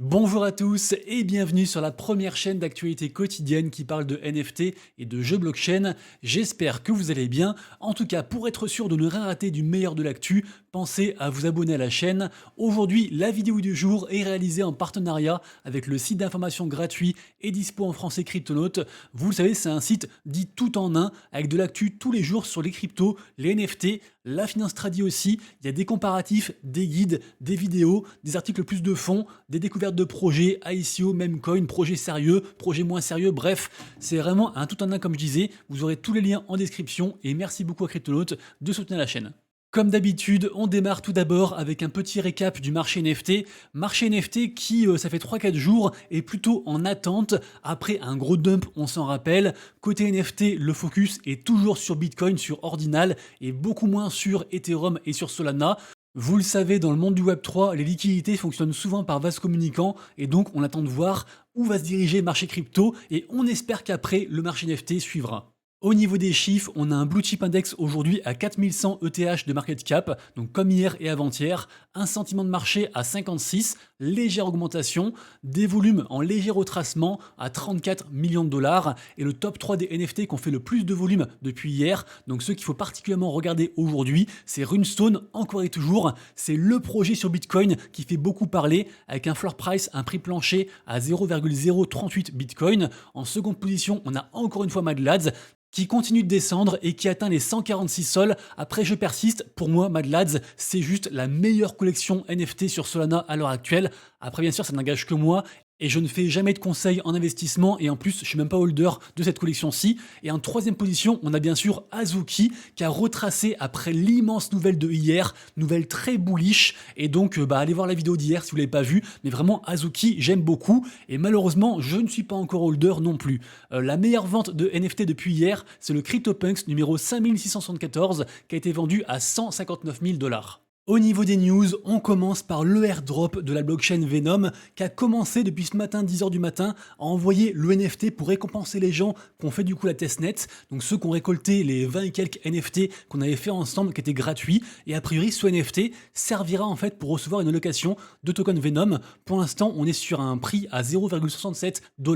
Bonjour à tous et bienvenue sur la première chaîne d'actualité quotidienne qui parle de NFT et de jeux blockchain. J'espère que vous allez bien. En tout cas, pour être sûr de ne rien rater du meilleur de l'actu, pensez à vous abonner à la chaîne. Aujourd'hui, la vidéo du jour est réalisée en partenariat avec le site d'information gratuit et dispo en français Cryptonautes. Vous le savez, c'est un site dit tout en un avec de l'actu tous les jours sur les cryptos, les NFT, la finance tradi aussi. Il y a des comparatifs, des guides, des vidéos, des articles plus de fond, des découvertes de projets, ICO, Memecoin, projets sérieux, projets moins sérieux, bref, c'est vraiment un tout en un comme je disais. Vous aurez tous les liens en description et merci beaucoup à Cryptonautes de soutenir la chaîne. Comme d'habitude, on démarre tout d'abord avec un petit récap du marché NFT. Marché NFT qui, ça fait 3-4 jours, est plutôt en attente après un gros dump, on s'en rappelle. Côté NFT, le focus est toujours sur Bitcoin, sur Ordinal et beaucoup moins sur Ethereum et sur Solana. Vous le savez, dans le monde du Web3, les liquidités fonctionnent souvent par vase communicant et donc on attend de voir où va se diriger le marché crypto et on espère qu'après, le marché NFT suivra. Au niveau des chiffres, on a un blue chip index aujourd'hui à 4100 ETH de market cap, donc comme hier et avant-hier, un sentiment de marché à 56, légère augmentation, des volumes en léger retracement à 34 millions de dollars et le top 3 des NFT qui ont fait le plus de volume depuis hier, donc ceux qu'il faut particulièrement regarder aujourd'hui, c'est Runestone, encore et toujours, c'est le projet sur Bitcoin qui fait beaucoup parler avec un floor price, un prix plancher à 0,038 Bitcoin. En seconde position, on a encore une fois Mad Lads qui continue de descendre et qui atteint les 146 sols. Après, je persiste, pour moi, Mad Lads, c'est juste la meilleure collection NFT sur Solana à l'heure actuelle. Après, bien sûr, ça n'engage que moi. Et je ne fais jamais de conseils en investissement et en plus je suis même pas holder de cette collection-ci. Et en troisième position, on a bien sûr Azuki qui a retracé après l'immense nouvelle de hier, nouvelle très bullish. Et donc allez voir la vidéo d'hier si vous l'avez pas vue. Mais vraiment Azuki, j'aime beaucoup et malheureusement je ne suis pas encore holder non plus. La meilleure vente de NFT depuis hier, c'est le CryptoPunks numéro 5674 qui a été vendu à 159 000 $. Au niveau des news, on commence par le airdrop de la blockchain Venom qui a commencé depuis ce matin 10h du matin à envoyer le NFT pour récompenser les gens qui ont fait du coup la testnet, donc ceux qui ont récolté les 20 et quelques NFT qu'on avait fait ensemble qui étaient gratuits et a priori ce NFT servira en fait pour recevoir une allocation de token Venom. Pour l'instant on est sur un prix à 0,67 $,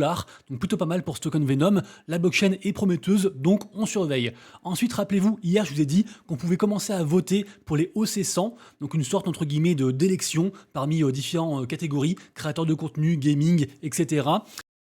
donc plutôt pas mal pour ce token Venom. La blockchain est prometteuse donc on surveille. Ensuite rappelez-vous, hier je vous ai dit qu'on pouvait commencer à voter pour les OC100, donc une sorte entre guillemets d'élection parmi différentes catégories, créateurs de contenu, gaming, etc.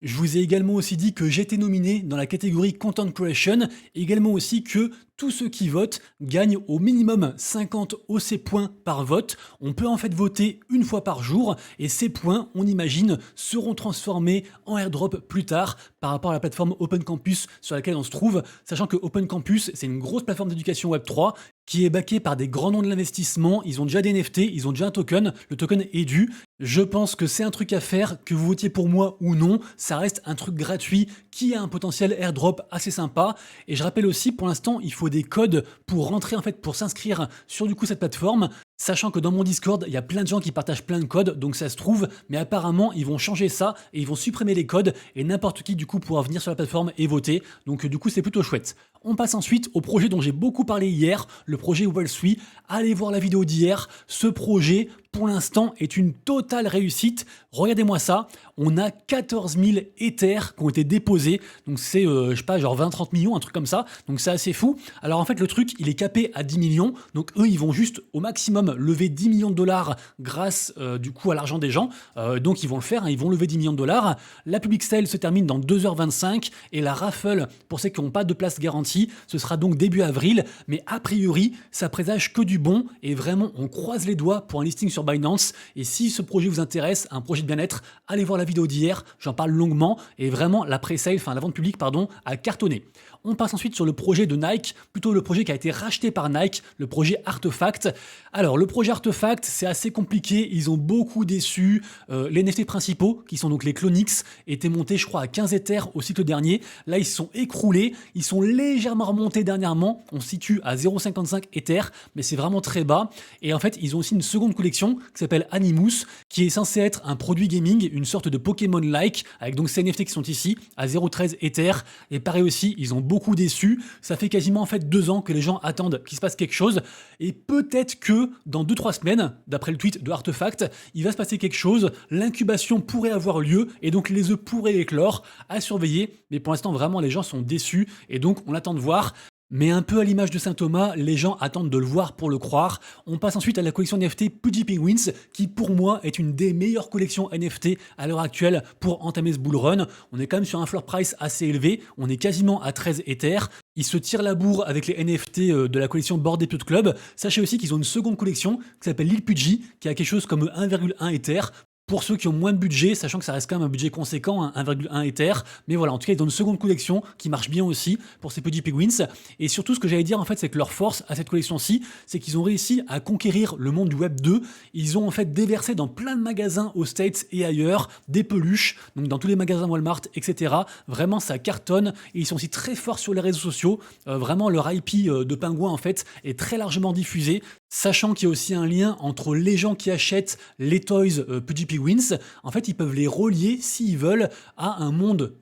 Je vous ai également aussi dit que j'étais nominé dans la catégorie Content Creation, également aussi que tous ceux qui votent gagnent au minimum 50 OC points par vote. On peut en fait voter une fois par jour et ces points, on imagine, seront transformés en airdrop plus tard par rapport à la plateforme Open Campus sur laquelle on se trouve, sachant que Open Campus, c'est une grosse plateforme d'éducation Web3 qui est backée par des grands noms de l'investissement. Ils ont déjà des NFT, ils ont déjà un token, le token est dû. Je pense que c'est un truc à faire, que vous votiez pour moi ou non, ça reste un truc gratuit qui a un potentiel airdrop assez sympa. Et je rappelle aussi, pour l'instant, il faut des codes pour rentrer en fait, pour s'inscrire sur du coup cette plateforme. Sachant que dans mon Discord, il y a plein de gens qui partagent plein de codes, donc ça se trouve, mais apparemment, ils vont changer ça et ils vont supprimer les codes et n'importe qui, du coup, pourra venir sur la plateforme et voter. Donc, du coup, c'est plutôt chouette. On passe ensuite au projet dont j'ai beaucoup parlé hier, le projet Wall3. Allez voir la vidéo d'hier. Ce projet, pour l'instant, est une totale réussite. Regardez-moi ça. On a 14 000 Ethers qui ont été déposés. Donc, c'est, je sais pas, genre 20-30 millions, un truc comme ça. Donc, c'est assez fou. Alors, en fait, le truc, il est capé à 10 millions. Donc, eux, ils vont juste au maximum lever 10 millions de dollars grâce du coup à l'argent des gens. Donc ils vont le faire, hein, ils vont lever 10 millions de dollars. La public sale se termine dans 2h25 et la raffle, pour ceux qui n'ont pas de place garantie, ce sera donc début avril. Mais a priori, ça présage que du bon et vraiment on croise les doigts pour un listing sur Binance. Et si ce projet vous intéresse, un projet de bien-être, allez voir la vidéo d'hier, j'en parle longuement et vraiment la pré-sale, enfin la vente publique pardon, a cartonné. On passe ensuite sur le projet de Nike, plutôt le projet qui a été racheté par Nike, le projet Artefact. Alors le projet Artefact, c'est assez compliqué, ils ont beaucoup déçu. Les NFT principaux, qui sont donc les Clonix, étaient montés je crois à 15 Ethers au cycle dernier. Là ils se sont écroulés, ils sont légèrement remontés dernièrement, on se situe à 0,55 Ethers, mais c'est vraiment très bas. Et en fait ils ont aussi une seconde collection qui s'appelle Animus, qui est censée être un produit gaming, une sorte de Pokémon-like, avec donc ces NFT qui sont ici, à 0,13 Ethers. Et pareil aussi, ils ont beaucoup déçus. Ça fait quasiment en fait 2 ans que les gens attendent qu'il se passe quelque chose. Et peut-être que dans 2-3 semaines, d'après le tweet de Artefact, il va se passer quelque chose. L'incubation pourrait avoir lieu et donc les œufs pourraient éclore. À surveiller. Mais pour l'instant, vraiment, les gens sont déçus. Et donc, on attend de voir. Mais un peu à l'image de Saint Thomas, les gens attendent de le voir pour le croire. On passe ensuite à la collection NFT Pudgy Penguins, qui pour moi est une des meilleures collections NFT à l'heure actuelle pour entamer ce bull run. On est quand même sur un floor price assez élevé, on est quasiment à 13 Ethers. Ils se tirent la bourre avec les NFT de la collection Bored Ape Yacht Club. Sachez aussi qu'ils ont une seconde collection qui s'appelle Lil Pudgy, qui a quelque chose comme 1,1 Ether. Pour ceux qui ont moins de budget, sachant que ça reste quand même un budget conséquent, hein, 1,1 Ether, mais voilà, en tout cas, ils ont une seconde collection qui marche bien aussi pour ces Pudgy Penguins. Et surtout, ce que j'allais dire, en fait, c'est que leur force à cette collection-ci, c'est qu'ils ont réussi à conquérir le monde du Web 2. Ils ont en fait déversé dans plein de magasins aux States et ailleurs des peluches, donc dans tous les magasins Walmart, etc. Vraiment, ça cartonne. Et ils sont aussi très forts sur les réseaux sociaux. Vraiment, leur IP de pingouin, en fait, est très largement diffusé. Sachant qu'il y a aussi un lien entre les gens qui achètent les toys Pudgy Penguins, en fait ils peuvent les relier s'ils veulent à un monde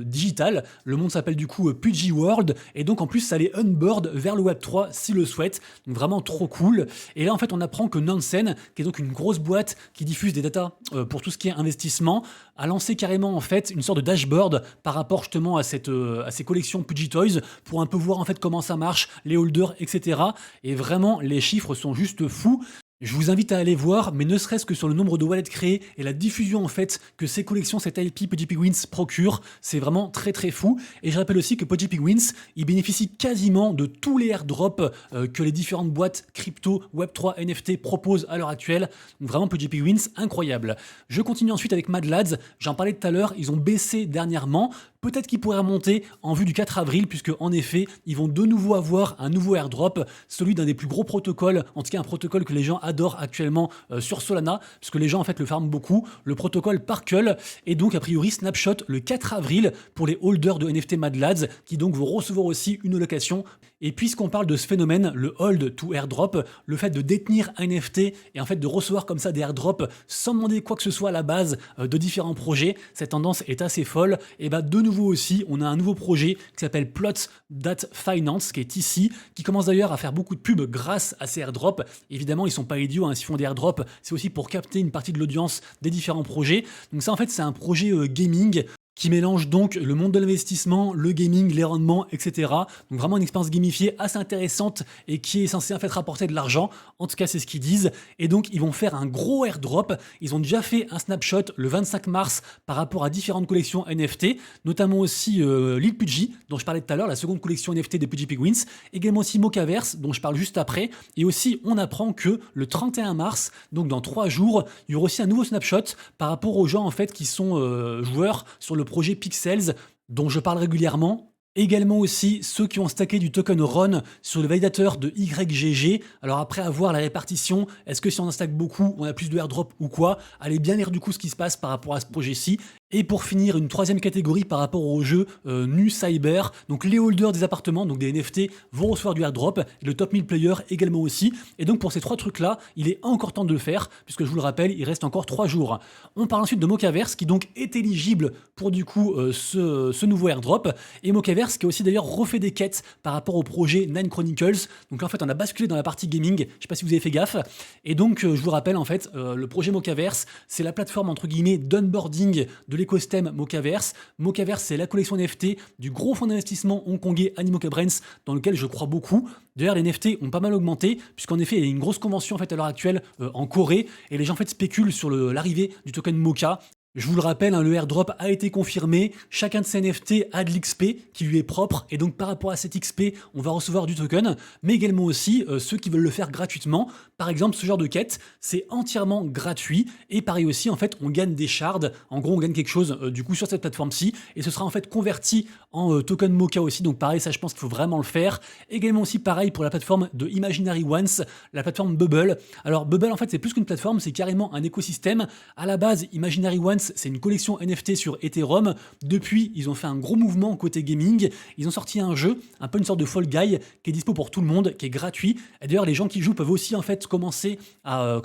digital. Le monde s'appelle du coup Pudgy World et donc en plus ça les unboard vers le Web 3 s'ils le souhaitent. Donc vraiment trop cool. Et là en fait on apprend que Nansen, qui est donc une grosse boîte qui diffuse des datas pour tout ce qui est investissement, a lancé carrément en fait une sorte de dashboard par rapport justement à ces collections Pudgy Toys pour un peu voir en fait comment ça marche, les holders, etc. Et vraiment les chiffres sont juste fous. Je vous invite à aller voir, mais ne serait-ce que sur le nombre de wallets créés et la diffusion en fait que ces collections, cette IP Pudgy Penguins procure, c'est vraiment très très fou. Et je rappelle aussi que Pudgy Penguins, ils bénéficient quasiment de tous les airdrops que les différentes boîtes crypto, Web3, NFT proposent à l'heure actuelle. Donc vraiment Pudgy Penguins, incroyable. Je continue ensuite avec Mad Lads, j'en parlais tout à l'heure, ils ont baissé dernièrement. Peut-être qu'ils pourraient remonter en vue du 4 avril, puisque en effet, ils vont de nouveau avoir un nouveau airdrop, celui d'un des plus gros protocoles, en tout cas un protocole que les gens adorent actuellement sur Solana, puisque les gens en fait le farment beaucoup, le protocole Parkle, et donc a priori Snapshot le 4 avril pour les holders de NFT Mad Lads, qui donc vont recevoir aussi une allocation. Et puisqu'on parle de ce phénomène, le hold to airdrop, le fait de détenir un NFT et en fait de recevoir comme ça des airdrops sans demander quoi que ce soit à la base de différents projets, cette tendance est assez folle. Et bah de nouveau aussi, on a un nouveau projet qui s'appelle Plot.Finance, qui est ici, qui commence d'ailleurs à faire beaucoup de pubs grâce à ces airdrops. Évidemment, ils sont pas idiots, hein, s'ils font des airdrops, c'est aussi pour capter une partie de l'audience des différents projets. Donc ça en fait c'est un projet gaming qui mélange donc le monde de l'investissement, le gaming, les rendements, etc. Donc vraiment une expérience gamifiée assez intéressante et qui est censée en fait rapporter de l'argent. En tout cas, c'est ce qu'ils disent. Et donc, ils vont faire un gros airdrop. Ils ont déjà fait un snapshot le 25 mars par rapport à différentes collections NFT, notamment aussi Lil Pudgy, dont je parlais tout à l'heure, la seconde collection NFT des Pudgy Penguins, également aussi Mochaverse, dont je parle juste après. Et aussi, on apprend que le 31 mars, donc dans 3 jours, il y aura aussi un nouveau snapshot par rapport aux gens en fait qui sont joueurs sur le projet Pixels dont je parle régulièrement. Également aussi ceux qui ont stacké du token RON sur le validateur de YGG. Alors après avoir la répartition, est-ce que si on en stack beaucoup, on a plus de airdrop ou quoi? Allez bien lire du coup ce qui se passe par rapport à ce projet-ci. Et pour finir, une troisième catégorie par rapport au jeu Nu Cyber. Donc les holders des appartements, donc des NFT, vont recevoir du airdrop. Et le top 1000 players également aussi. Et donc pour ces 3 trucs-là, il est encore temps de le faire, puisque je vous le rappelle, il reste encore 3 jours. On parle ensuite de Mochaverse, qui donc est éligible pour du coup ce nouveau airdrop. Et Mochaverse qui a aussi d'ailleurs refait des quêtes par rapport au projet Nine Chronicles. Donc là, en fait, on a basculé dans la partie gaming. Je sais pas si vous avez fait gaffe. Et donc, je vous rappelle, en fait, le projet Mochaverse, c'est la plateforme, entre guillemets, d'onboarding de l'écosystème Mochaverse. Mochaverse, c'est la collection NFT du gros fonds d'investissement hongkongais Animoca Brands, dans lequel je crois beaucoup. D'ailleurs, les NFT ont pas mal augmenté, puisqu'en effet, il y a une grosse convention en fait, à l'heure actuelle en Corée, et les gens en fait, spéculent sur l'arrivée du token Mocha. Je vous le rappelle, hein, le airdrop a été confirmé. Chacun de ces NFT a de l'XP qui lui est propre. Et donc, par rapport à cet XP, on va recevoir du token. Mais également aussi ceux qui veulent le faire gratuitement. Par exemple, ce genre de quête, c'est entièrement gratuit. Et pareil aussi, en fait, on gagne des shards. En gros, on gagne quelque chose du coup sur cette plateforme-ci. Et ce sera en fait converti en token Mocha aussi. Donc pareil, ça je pense qu'il faut vraiment le faire. Également aussi pareil pour la plateforme de Imaginary Ones, la plateforme Bubble. Alors Bubble, en fait, c'est plus qu'une plateforme, c'est carrément un écosystème. À la base, Imaginary Ones, c'est une collection NFT sur Ethereum. Depuis, ils ont fait un gros mouvement côté gaming. Ils ont sorti un jeu, un peu une sorte de Fall Guy, qui est dispo pour tout le monde, qui est gratuit. Et d'ailleurs, les gens qui jouent peuvent aussi en fait commencer à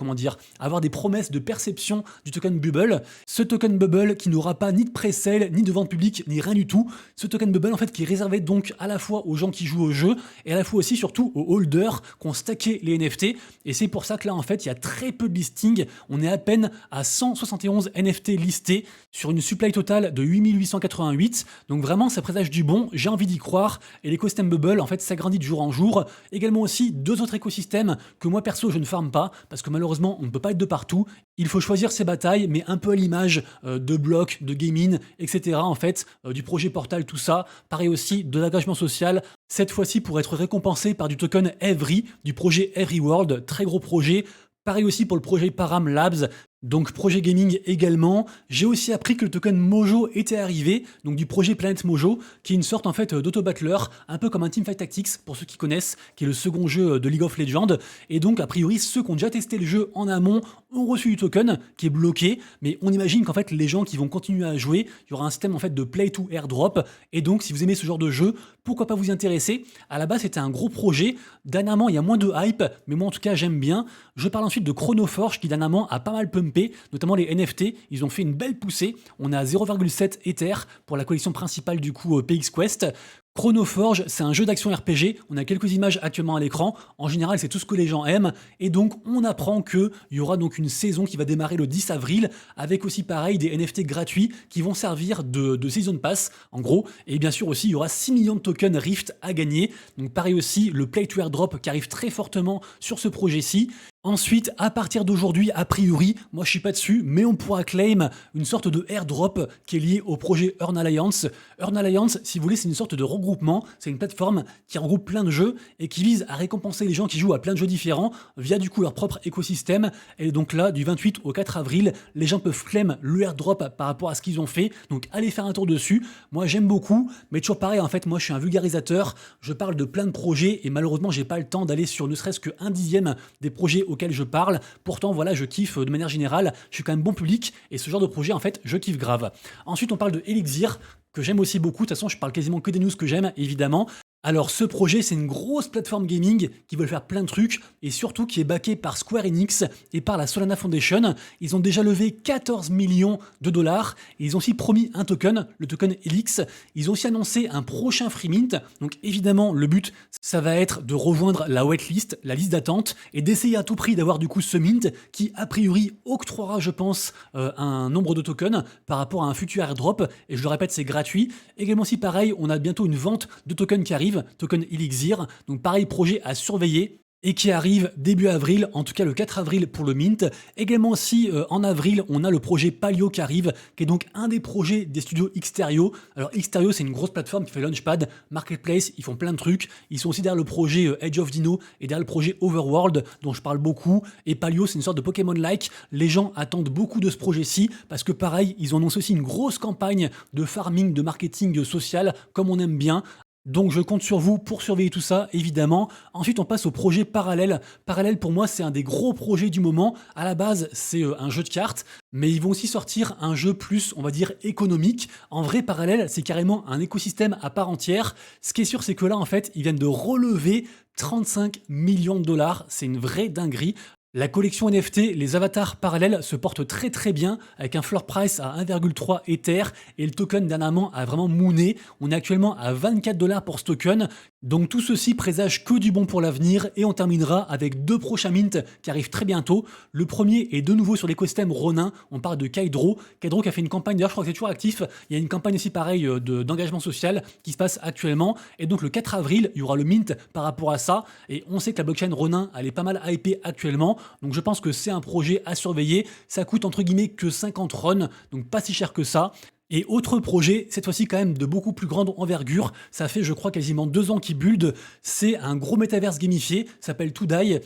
avoir des promesses de perception du token Bubble. Ce token Bubble qui n'aura pas ni de pré-sale, ni de vente publique, ni rien du tout. Ce token token bubble en fait qui est réservé donc à la fois aux gens qui jouent au jeu et à la fois aussi surtout aux holders qui ont stacké les NFT. Et c'est pour ça que là en fait il y a très peu de listings. On est à peine à 171 NFT listés sur une supply totale de 8888. Donc vraiment ça présage du bon, j'ai envie d'y croire. Et l'écosystème bubble en fait s'agrandit de jour en jour. Également aussi deux autres écosystèmes que moi perso je ne farme pas parce que malheureusement on ne peut pas être de partout. Il faut choisir ses batailles, mais un peu à l'image de Block, de Gaming, etc. en fait, du projet Portal, tout ça. Pareil aussi de l'engagement social, cette fois-ci pour être récompensé par du token Every, du projet Every World, très gros projet. Pareil aussi pour le projet Param Labs, donc projet gaming également. J'ai aussi appris que le token Mojo était arrivé, donc du projet Planet Mojo, qui est une sorte en fait d'auto-battler, un peu comme un Teamfight Tactics, pour ceux qui connaissent, qui est le second jeu de League of Legends. Et donc a priori ceux qui ont déjà testé le jeu en amont ont reçu du token qui est bloqué, mais on imagine qu'en fait les gens qui vont continuer à jouer, il y aura un système en fait de play to airdrop. Et donc si vous aimez ce genre de jeu, pourquoi pas vous y intéresser. À la base c'était un gros projet, dernièrement il y a moins de hype, mais moi en tout cas j'aime bien. Je parle ensuite de Chronoforge qui dernièrement a pas mal pumpé, notamment les NFT, ils ont fait une belle poussée. On est à 0,7 Ether pour la collection principale du coup PX Quest. Chronoforge, c'est un jeu d'action RPG, on a quelques images actuellement à l'écran, en général c'est tout ce que les gens aiment, et donc on apprend qu'il y aura donc une saison qui va démarrer le 10 avril, avec aussi pareil des NFT gratuits qui vont servir de Season Pass, en gros, et bien sûr aussi il y aura 6 millions de tokens Rift à gagner, donc pareil aussi le Play to Airdrop qui arrive très fortement sur ce projet-ci. Ensuite, à partir d'aujourd'hui, a priori, moi je suis pas dessus, mais on pourra claim une sorte de airdrop qui est lié au projet Earn Alliance. Earn Alliance, si vous voulez, c'est une sorte de regroupement, c'est une plateforme qui regroupe plein de jeux et qui vise à récompenser les gens qui jouent à plein de jeux différents via du coup leur propre écosystème. Et donc là, du 28 au 4 avril, les gens peuvent claim le airdrop par rapport à ce qu'ils ont fait, donc allez faire un tour dessus. Moi j'aime beaucoup, mais toujours pareil, en fait, moi je suis un vulgarisateur, je parle de plein de projets et malheureusement j'ai pas le temps d'aller sur ne serait-ce qu'un dixième des projets auquel je parle. Pourtant, voilà, je kiffe de manière générale. Je suis quand même bon public et ce genre de projet, en fait, je kiffe grave. Ensuite, on parle de Elixir, que j'aime aussi beaucoup. De toute façon, je parle quasiment que des news que j'aime, évidemment. Alors ce projet, c'est une grosse plateforme gaming qui veut faire plein de trucs et surtout qui est backé par Square Enix et par la Solana Foundation. Ils ont déjà levé 14 millions de dollars et ils ont aussi promis un token, le token Helix. Ils ont aussi annoncé un prochain free mint. Donc évidemment, le but, ça va être de rejoindre la waitlist, la liste d'attente et d'essayer à tout prix d'avoir du coup ce mint qui a priori octroiera, je pense, un nombre de tokens par rapport à un futur airdrop. Et je le répète, c'est gratuit. Également aussi pareil, on a bientôt une vente de tokens qui arrive. Token Elixir, donc pareil projet à surveiller et qui arrive début avril, en tout cas le 4 avril pour le mint. Également aussi en avril, on a le projet Palio qui arrive, qui est donc un des projets des studios Xterio. Alors Xterio, c'est une grosse plateforme qui fait Launchpad, Marketplace, ils font plein de trucs. Ils sont aussi derrière le projet Edge of Dino et derrière le projet Overworld, dont je parle beaucoup. Et Palio, c'est une sorte de Pokémon-like. Les gens attendent beaucoup de ce projet-ci, parce que pareil, ils ont annoncé aussi une grosse campagne de farming, de marketing social, comme on aime bien. Donc je compte sur vous pour surveiller tout ça, évidemment. Ensuite, on passe au projet Parallèle. Parallèle, pour moi, c'est un des gros projets du moment. À la base, c'est un jeu de cartes, mais ils vont aussi sortir un jeu plus, on va dire, économique. En vrai, Parallèle, c'est carrément un écosystème à part entière. Ce qui est sûr, c'est que là, en fait, ils viennent de relever 35 millions de dollars. C'est une vraie dinguerie. La collection NFT, les avatars parallèles se portent très très bien avec un floor price à 1,3 Ether et le token dernièrement a vraiment mooné. On est actuellement à 24 $ pour ce token. Donc tout ceci présage que du bon pour l'avenir et on terminera avec deux prochains mints qui arrivent très bientôt. Le premier est de nouveau sur l'écosystème Ronin, on parle de Kaidro. Kaidro qui a fait une campagne, d'ailleurs je crois que c'est toujours actif, il y a une campagne aussi pareil d'engagement social qui se passe actuellement. Et donc le 4 avril, il y aura le mint par rapport à ça et on sait que la blockchain Ronin, elle est pas mal hypée actuellement. Donc je pense que c'est un projet à surveiller. Ça coûte entre guillemets que 50 RON, donc pas si cher que ça. Et autre projet, cette fois-ci quand même de beaucoup plus grande envergure, ça fait je crois quasiment 2 ans qu'il build, c'est un gros métaverse gamifié, s'appelle Today,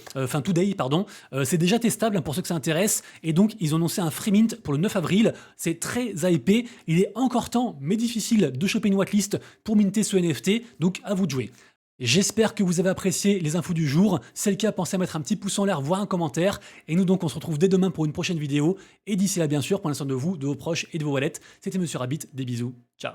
c'est déjà testable pour ceux que ça intéresse, et donc ils ont annoncé un free mint pour le 9 avril, c'est très hypé, il est encore temps mais difficile de choper une whitelist pour minter ce NFT, donc à vous de jouer. J'espère que vous avez apprécié les infos du jour. Si c'est le cas, pensez à mettre un petit pouce en l'air, voire un commentaire. Et nous donc, on se retrouve dès demain pour une prochaine vidéo. Et d'ici là, bien sûr, prenez soin de vous, de vos proches et de vos wallets. C'était Monsieur Rabbit, des bisous, ciao.